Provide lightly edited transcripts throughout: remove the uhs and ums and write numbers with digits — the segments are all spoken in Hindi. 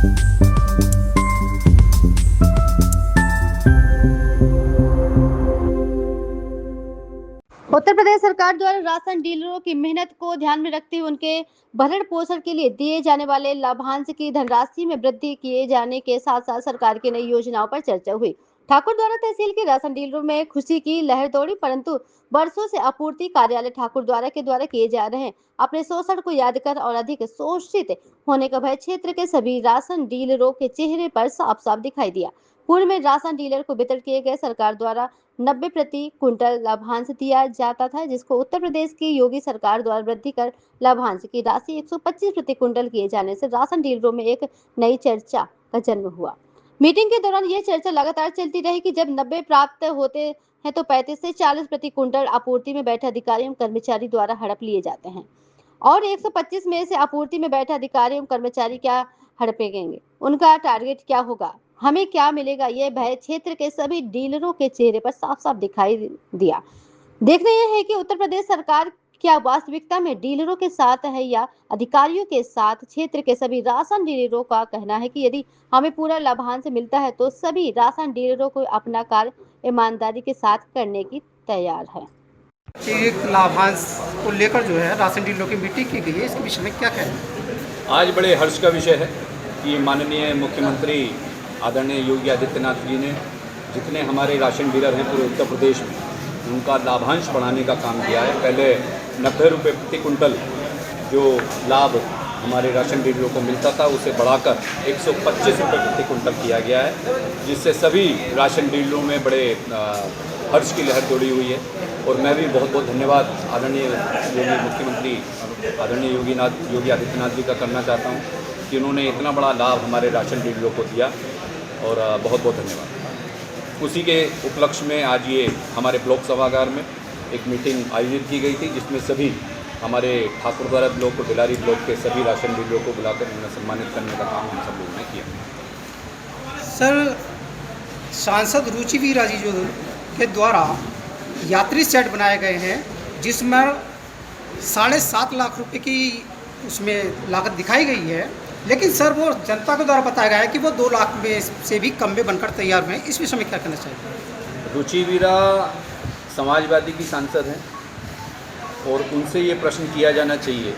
उत्तर प्रदेश सरकार द्वारा राशन डीलरों की मेहनत को ध्यान में रखते हुए उनके भरण पोषण के लिए दिए जाने वाले लाभांश की धनराशि में वृद्धि किए जाने के साथ साथ सरकार की नई योजनाओं पर चर्चा हुई। ठाकुर द्वारा तहसील के राशन डीलरों में खुशी की लहर दौड़ी, परंतु वर्षों से आपूर्ति कार्यालय ठाकुर द्वारा किए जा रहे अपने शोषण को याद कर और अधिक शोषित होने का भय क्षेत्र के सभी राशन डीलरों के चेहरे पर साफ साफ दिखाई दिया। पूर्व में राशन डीलर को वितरित किए गए सरकार द्वारा 90 प्रति क्विंटल लाभांश दिया जाता था, जिसको उत्तर प्रदेश की योगी सरकार द्वारा वृद्धि कर लाभांश की राशि 125 प्रति क्विंटल किए जाने से राशन डीलरों में एक नई चर्चा का जन्म हुआ। मीटिंग के दौरान यह चर्चा लगातार चलती रही कि जब 90 प्राप्त होते हैं तो 35 से 40 प्रति क्विंटल आपूर्ति में बैठे अधिकारी एवं कर्मचारी द्वारा हड़प लिए जाते हैं और 125 में से आपूर्ति में बैठे अधिकारी एवं कर्मचारी क्या हड़पेंगे, उनका टारगेट क्या होगा, हमें क्या मिलेगा, यह भय क्षेत्र के सभी डीलरों के चेहरे पर साफ साफ दिखाई दिया। देखना यह है कि उत्तर प्रदेश सरकार क्या वास्तविकता में डीलरों के साथ है या अधिकारियों के साथ। क्षेत्र के सभी राशन डीलरों का कहना है कि यदि हमें पूरा लाभांश मिलता है तो सभी राशन डीलरों को अपना कार्य ईमानदारी के साथ करने की तैयार है। एक लाभांश को लेकर जो है राशन डीलरों की मीटिंग की गई है, इसके विषय में क्या कहें? आज बड़े हर्ष का विषय है कि माननीय मुख्यमंत्री आदरणीय योगी आदित्यनाथ जी ने जितने हमारे राशन डीलर हैं पूरे उत्तर प्रदेश में उनका लाभांश बढ़ाने का काम किया है। पहले 90 रुपये प्रति कुंटल जो लाभ हमारे राशन डीलरों को मिलता था उसे बढ़ाकर 125 रुपये प्रति कुंटल किया गया है, जिससे सभी राशन डीलरों में बड़े हर्ष की लहर दौड़ी हुई है। और मैं भी बहुत बहुत धन्यवाद आदरणीय मुख्यमंत्री आदरणीय योगी आदित्यनाथ जी का करना चाहता हूँ कि उन्होंने इतना बड़ा लाभ हमारे राशन डीलरों को दिया और बहुत बहुत धन्यवाद। उसी के उपलक्ष्य में आज ये हमारे ब्लॉक सभागार में एक मीटिंग आयोजित की गई थी, जिसमें सभी हमारे ठाकुर द्वारा ब्लॉक और बेलारी ब्लॉक के सभी राशन डीलरों को बुलाकर उन्हें सम्मानित करने का काम हम सब लोगों ने किया। सर, सांसद रुचि वीरा जी जो के द्वारा यात्री सेट बनाए गए हैं जिसमें 7.5 लाख रुपए की उसमें लागत दिखाई गई है, लेकिन सर वो जनता के द्वारा बताया गया है कि वो 2 लाख में से भी कम में बनकर तैयार हुए हैं। इस विषय में क्या कहना चाहिए? रुचि वीरा समाजवादी की सांसद हैं और उनसे ये प्रश्न किया जाना चाहिए।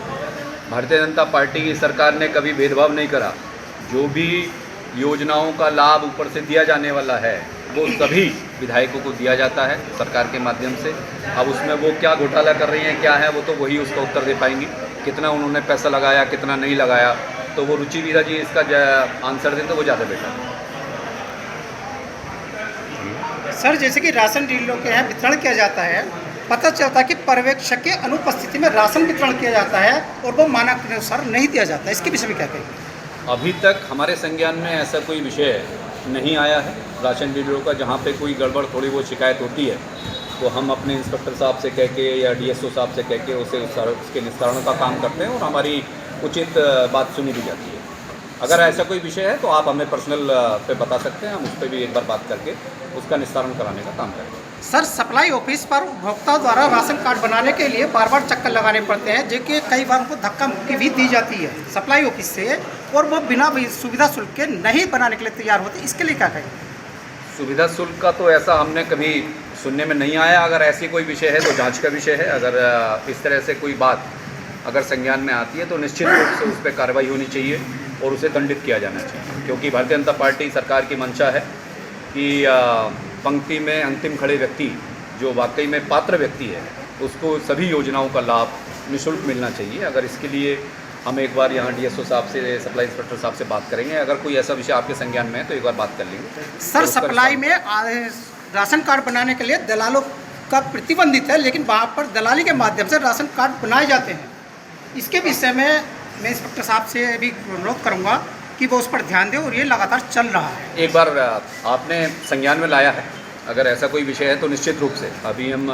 भारतीय जनता पार्टी की सरकार ने कभी भेदभाव नहीं करा। जो भी योजनाओं का लाभ ऊपर से दिया जाने वाला है वो सभी विधायकों को दिया जाता है सरकार के माध्यम से। अब उसमें वो क्या घोटाला कर रही हैं, क्या है, वो तो वही उसका उत्तर दे पाएंगी। कितना उन्होंने पैसा लगाया, कितना नहीं लगाया, तो वो रुचि वीरा जी इसका आंसर दें तो वो ज़्यादा बेटर है। सर, जैसे कि राशन डीलरों के यहाँ वितरण किया जाता है, पता चलता है कि पर्यवेक्षक के अनुपस्थिति में राशन वितरण किया जाता है और वो मानक के अनुसार नहीं दिया जाता है। इसके विषय में क्या कहेंगे? अभी तक हमारे संज्ञान में ऐसा कोई विषय नहीं आया है राशन डीलरों का। जहाँ पे कोई गड़बड़ थोड़ी बहुत शिकायत होती है तो हम अपने इंस्पेक्टर साहब से कह के या डीएसओ साहब से कह के उसके निस्तारण का काम करते हैं और हमारी उचित बात सुनी भी जाती है। अगर ऐसा कोई विषय है तो आप हमें पर्सनल पे बता सकते हैं, हम उस पर भी एक बार बात करके उसका निस्तारण कराने का काम करेंगे। सर, सप्लाई ऑफिस पर उपभोक्ताओं द्वारा राशन कार्ड बनाने के लिए बार बार चक्कर लगाने पड़ते हैं, जो कि कई बार उनको धक्का मुक्की भी दी जाती है सप्लाई ऑफिस से, और वो बिना सुविधा शुल्क के नहीं बनाने के लिए तैयार होते। इसके लिए क्या कहें? सुविधा शुल्क का तो ऐसा हमने कभी सुनने में नहीं आया। अगर ऐसी कोई विषय है तो जांच का विषय है। अगर इस तरह से कोई बात अगर संज्ञान में आती है तो निश्चित रूप से उस पर कार्रवाई होनी चाहिए और उसे दंडित किया जाना चाहिए, क्योंकि भारतीय जनता पार्टी सरकार की मंशा है कि पंक्ति में अंतिम खड़े व्यक्ति जो वाकई में पात्र व्यक्ति है उसको सभी योजनाओं का लाभ निःशुल्क मिलना चाहिए। अगर इसके लिए हम एक बार यहाँ डीएसओ साहब से, सप्लाई इंस्पेक्टर साहब से बात करेंगे। अगर कोई ऐसा विषय आपके संज्ञान में है तो एक बार बात कर लेंगे। सर, सप्लाई में राशन कार्ड बनाने के लिए दलालों का प्रतिबंधित है, लेकिन वहाँ पर दलाली के माध्यम से राशन कार्ड बनाए जाते हैं। इसके विषय में मैं इंस्पेक्टर साहब से भी अनुरोध करूँगा कि वो उस पर ध्यान दें, और ये लगातार चल रहा है। एक बार आपने संज्ञान में लाया है, अगर ऐसा कोई विषय है तो निश्चित रूप से अभी हम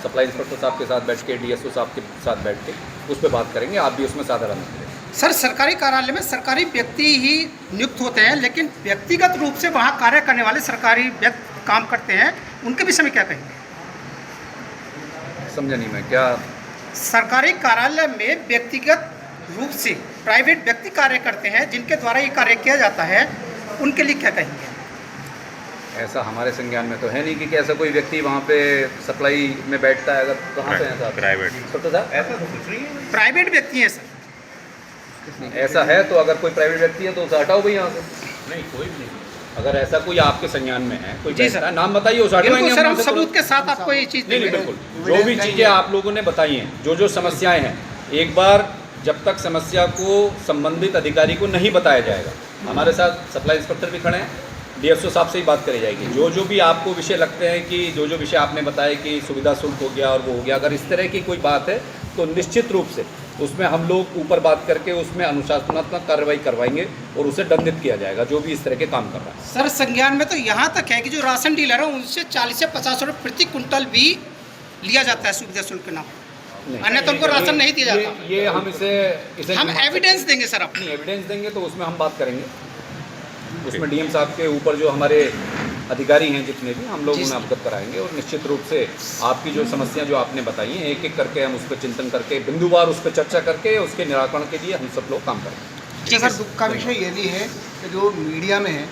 सप्लाई इंस्पेक्टर साहब के साथ बैठ के, डीएसओ साहब के साथ बैठ के उस पर बात करेंगे। आप भी उसमें साधारण करें। सर, सरकारी कार्यालय में सरकारी व्यक्ति ही नियुक्त होते हैं, लेकिन व्यक्तिगत रूप से वहाँ कार्य करने वाले सरकारी व्यक्ति काम करते हैं, उनके विषय में क्या कहेंगे? समझा नहीं मैं क्या। सरकारी कार्यालय में व्यक्तिगत रूप से प्राइवेट व्यक्ति कार्य करते हैं, जिनके द्वारा ये कार्य किया जाता है, उनके लिए क्या कहेंगे? ऐसा हमारे संज्ञान में तो है नहीं कि ऐसा कोई व्यक्ति वहाँ पे सप्लाई में बैठता है। अगर कहाँ पे ऐसा प्राइवेट छोटा सा ऐसा तो कुछ नहीं है। प्राइवेट व्यक्ति हैं सर। ऐसा है तो अगर कोई प्राइवेट व्यक्ति है तो उसे हटाओ भाई यहाँ से। नहीं, कोई भी नहीं। अगर ऐसा कोई आपके संज्ञान में है, कोई जी बैठता सर। है, नाम बताइए, उसे हटवाएंगे बिल्कुल सर, हम वहाँ से सबूत के साथ आपको ये चीज़ नहीं नहीं देंगे। बिल्कुल, जो भी चीज़ें आप लोगों ने बताई हैं, जो समस्याएं हैं, एक बार जब तक समस्या को संबंधित अधिकारी को नहीं बताया जाएगा, हमारे साथ सप्लाई इंस्पेक्टर भी खड़े हैं, डीएसओ साहब से ही बात करी जाएगी। जो भी आपको विषय लगते हैं कि जो विषय आपने बताए कि सुविधा शुल्क हो गया और वो हो गया, अगर इस तरह की कोई बात है तो निश्चित रूप से उसमें हम लोग ऊपर बात करके उसमें अनुशासनात्मक कार्रवाई करवाएंगे और उसे दंडित किया जाएगा जो भी इस तरह के काम कर रहा है। सर, संज्ञान में तो यहाँ तक है कि जो राशन डीलर है उनसे 40 से 50 रुपये प्रति कुंटल भी लिया जाता है सुविधा शुल्क के नाम पर, अन्यथा उनको राशन नहीं दिया जाता। ये हम इसे हम एविडेंस देंगे सर, अपनी एविडेंस देंगे तो उसमें हम बात करेंगे। उसमें डीएम साहब के ऊपर जो हमारे अधिकारी हैं जितने भी, हम लोग उन्हें अवगत कराएंगे और निश्चित रूप से आपकी जो समस्या जो आपने बताई हैं, एक एक करके हम उस पर चिंतन करके, बिंदुवार उस पर चर्चा करके उसके निराकरण के लिए हम सब लोग काम करेंगे। सर, दुख का विषय ये भी है कि जो मीडिया में है,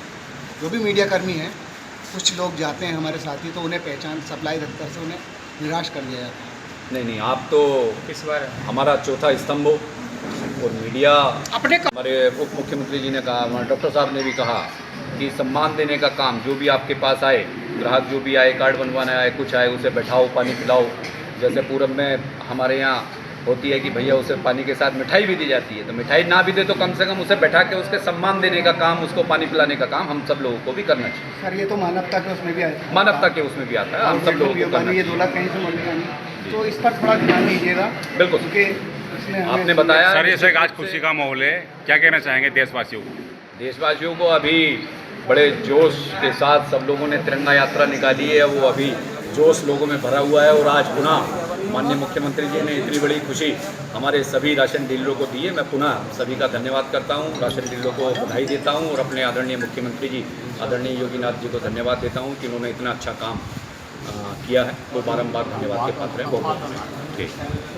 जो भी मीडिया कर्मी हैं, कुछ लोग जाते हैं हमारे साथी, तो उन्हें पहचान सप्लाई दफ्तर से उन्हें निराश कर दिया जाता है। नहीं, आप तो इस बार हमारा चौथा स्तंभ हो और मीडिया अपने हमारे उप मुख्यमंत्री जी ने कहा, हमारे डॉक्टर साहब ने भी कहा कि सम्मान देने का काम, जो भी आपके पास आए, ग्राहक जो भी आए, कार्ड बनवाने आए, कुछ आए, उसे बैठाओ, पानी पिलाओ। जैसे पूरब में हमारे यहाँ होती है कि भैया उसे पानी के साथ मिठाई भी दी जाती है, तो मिठाई ना भी दे तो कम से कम उसे बैठा के उसके सम्मान देने का काम, उसको पानी पिलाने का काम हम सब लोगों को भी करना चाहिए। सर, ये तो मानवता के उसमें भी आता है। मानवता के उसमें भी आता है, हम सब लोगों को करना ये चाहिए। 2 लाख कहीं से मिलेगा नहीं, तो इस पर थोड़ा ध्यान दीजिएगा। बिल्कुल, क्योंकि इसमें हमें आपने बताया सर, ये आज खुशी का माहौल है, क्या कहना चाहेंगे देशवासियों को? देशवासियों को अभी बड़े जोश के साथ सब लोगों ने तिरंगा यात्रा निकाली है, वो अभी जोश लोगों में भरा हुआ है और आज पुनः माननीय मुख्यमंत्री जी ने इतनी बड़ी खुशी हमारे सभी राशन डीलरों को दी है। मैं पुनः सभी का धन्यवाद करता हूँ, राशन डीलरों को बधाई देता हूँ और अपने आदरणीय मुख्यमंत्री जी आदरणीय योगीनाथ जी को धन्यवाद देता हूँ कि उन्होंने इतना अच्छा काम किया है, वो बारंबार धन्यवाद के पात्र हैं। बहुत बहुत धन्यवाद।